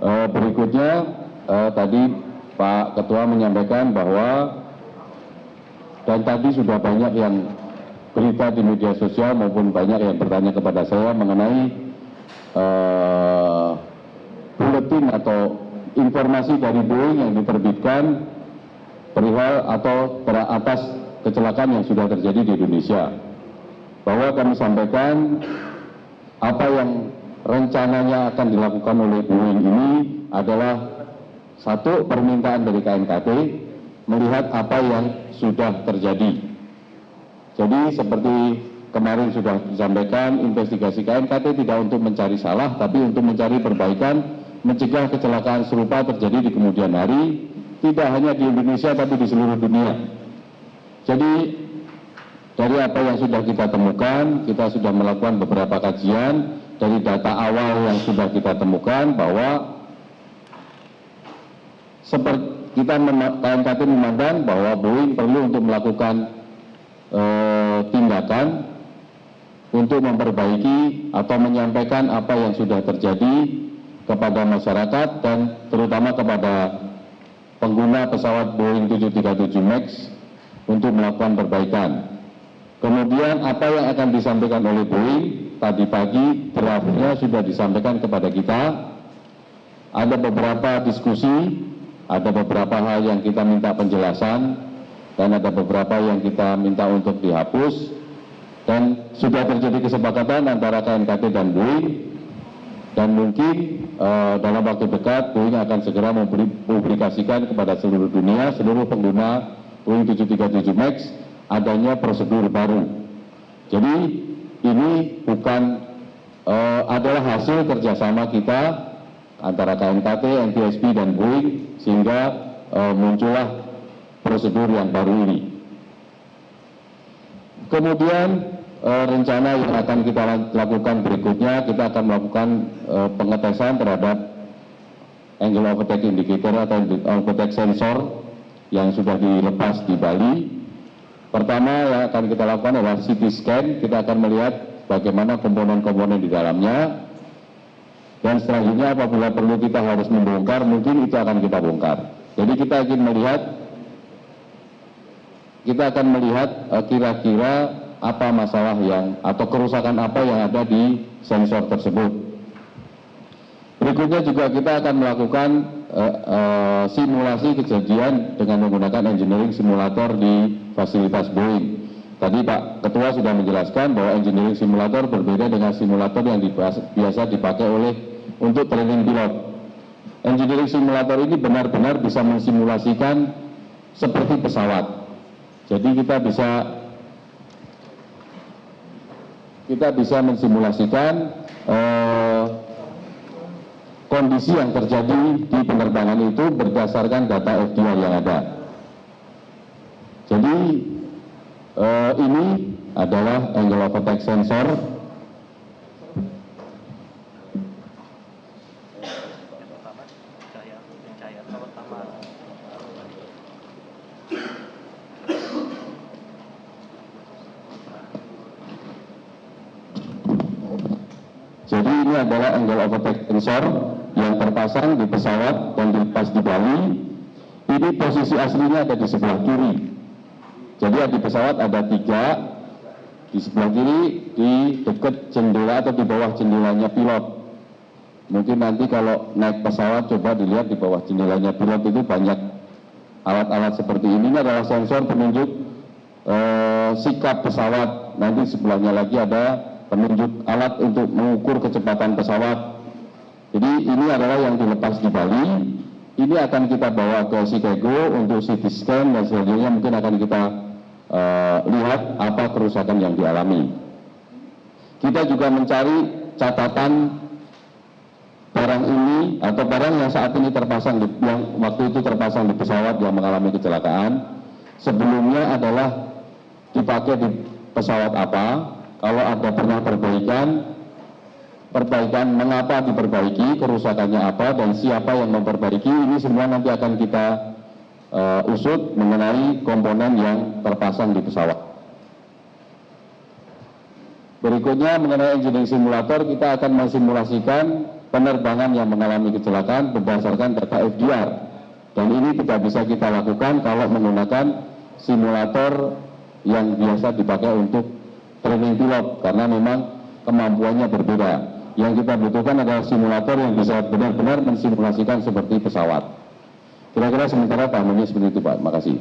Berikutnya tadi Pak Ketua menyampaikan bahwa, dan tadi sudah banyak yang berita di media sosial maupun banyak yang bertanya kepada saya mengenai buletin atau informasi dari Boeing yang diterbitkan perihal atau atas kecelakaan yang sudah terjadi di Indonesia. Bahwa kami sampaikan apa yang rencananya akan dilakukan oleh Boeing ini adalah satu, permintaan dari KNKT melihat apa yang sudah terjadi. Jadi seperti kemarin sudah disampaikan, investigasi KNKT tidak untuk mencari salah, tapi untuk mencari perbaikan, mencegah kecelakaan serupa terjadi di kemudian hari, tidak hanya di Indonesia tapi di seluruh dunia. Jadi dari apa yang sudah kita temukan, kita sudah melakukan beberapa kajian. Dari data awal yang sudah kita temukan bahwa KNKT memandang bahwa Boeing perlu untuk melakukan tindakan untuk memperbaiki atau menyampaikan apa yang sudah terjadi kepada masyarakat dan terutama kepada pengguna pesawat Boeing 737 MAX untuk melakukan perbaikan. Kemudian apa yang akan disampaikan oleh Boeing, tadi pagi draftnya sudah disampaikan kepada kita. Ada beberapa diskusi, ada beberapa hal yang kita minta penjelasan, dan ada beberapa yang kita minta untuk dihapus. Dan sudah terjadi kesepakatan antara KNKT dan Boeing, dan mungkin dalam waktu dekat Boeing akan segera mempublikasikan kepada seluruh dunia, seluruh pengguna Boeing 737 MAX, adanya prosedur baru. Jadi ini bukan adalah hasil kerjasama kita antara KNKT, NTSB, dan Boeing, sehingga muncullah prosedur yang baru ini. Kemudian rencana yang akan kita lakukan berikutnya, kita akan melakukan pengetesan terhadap angle of attack indicator atau angle of attack sensor yang sudah dilepas di Bali. Pertama yang akan kita lakukan adalah CT scan. Kita akan melihat bagaimana komponen-komponen di dalamnya, dan selanjutnya apabila perlu kita harus membongkar, mungkin itu akan kita bongkar. Jadi kita akan melihat kira-kira apa masalah yang atau kerusakan apa yang ada di sensor tersebut. Berikutnya juga kita akan melakukan simulasi kejadian dengan menggunakan engineering simulator di fasilitas Boeing. Tadi Pak Ketua sudah menjelaskan bahwa engineering simulator berbeda dengan simulator yang biasa dipakai untuk training pilot. Engineering simulator ini benar-benar bisa mensimulasikan seperti pesawat. Jadi kita bisa mensimulasikan kondisi yang terjadi di penerbangan itu berdasarkan data FDR yang ada. Jadi ini adalah angle of attack sensor. Jadi ini adalah angle of attack sensor yang terpasang di pesawat dan dilepas di Bali. Ini posisi aslinya ada di sebelah kiri. Jadi di pesawat ada 3, di sebelah kiri di dekat jendela atau di bawah jendelanya pilot. Mungkin nanti kalau naik pesawat coba dilihat di bawah jendelanya pilot itu banyak alat-alat seperti ini. Ini adalah sensor penunjuk sikap pesawat. Nanti sebelahnya lagi ada penunjuk alat untuk mengukur kecepatan pesawat. Jadi ini adalah yang dilepas di Bali. Ini akan kita bawa ke Chicago untuk CT scan dan selanjutnya mungkin akan kita lihat apa kerusakan yang dialami. Kita juga mencari catatan barang ini atau barang yang saat ini terpasang yang waktu itu terpasang di pesawat yang mengalami kecelakaan. Sebelumnya adalah dipakai di pesawat apa? Kalau ada pernah perbaikan mengapa diperbaiki, kerusakannya apa, dan siapa yang memperbaiki, ini semua nanti akan kita usut mengenai komponen yang terpasang di pesawat. Berikutnya mengenai engineering simulator, kita akan mensimulasikan penerbangan yang mengalami kecelakaan berdasarkan data FDR. Dan ini tidak bisa kita lakukan kalau menggunakan simulator yang biasa dipakai untuk training pilot, karena memang kemampuannya berbeda. Yang kita butuhkan adalah simulator yang bisa benar-benar mensimulasikan seperti pesawat. Kira-kira sementara tahapannya seperti itu, Pak. Terima kasih.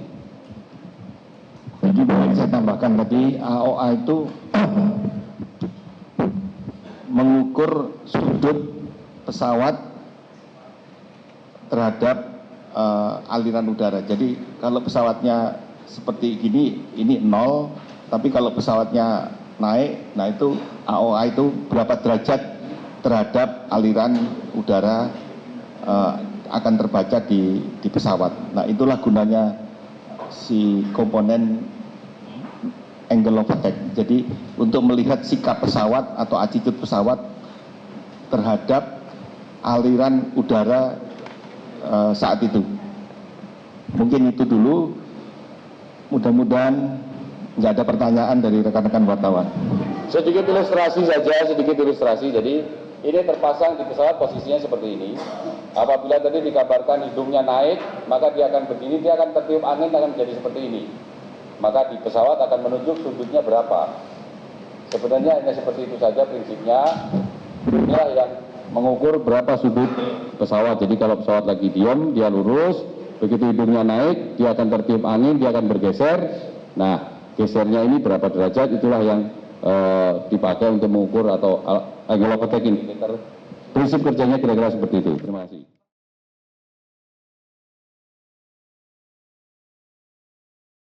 Jadi boleh saya tambahkan tadi, AOA itu mengukur sudut pesawat terhadap aliran udara. Jadi kalau pesawatnya seperti gini, ini 0, tapi kalau pesawatnya naik, nah itu AOA itu berapa derajat terhadap aliran udara akan terbaca di pesawat. Nah itulah gunanya si komponen angle of attack. Jadi untuk melihat sikap pesawat atau attitude pesawat terhadap aliran udara saat itu. Mungkin itu dulu. Mudah-mudahan nggak ada pertanyaan dari rekan-rekan wartawan. Sedikit ilustrasi saja, Jadi ini terpasang di pesawat posisinya seperti ini. Apabila tadi dikabarkan hidungnya naik, maka dia akan begini, dia akan tertiup angin, akan menjadi seperti ini. Maka di pesawat akan menunjuk sudutnya berapa. Sebenarnya hanya seperti itu saja prinsipnya. Inilah yang mengukur berapa sudut pesawat. Jadi kalau pesawat lagi diam, dia lurus. Begitu hidungnya naik, dia akan tertiup angin, dia akan bergeser. Nah, gesernya ini berapa derajat, itulah yang dipakai untuk mengukur atau angle of attack indicator. Prinsip kerjanya kira-kira seperti itu. Terima kasih.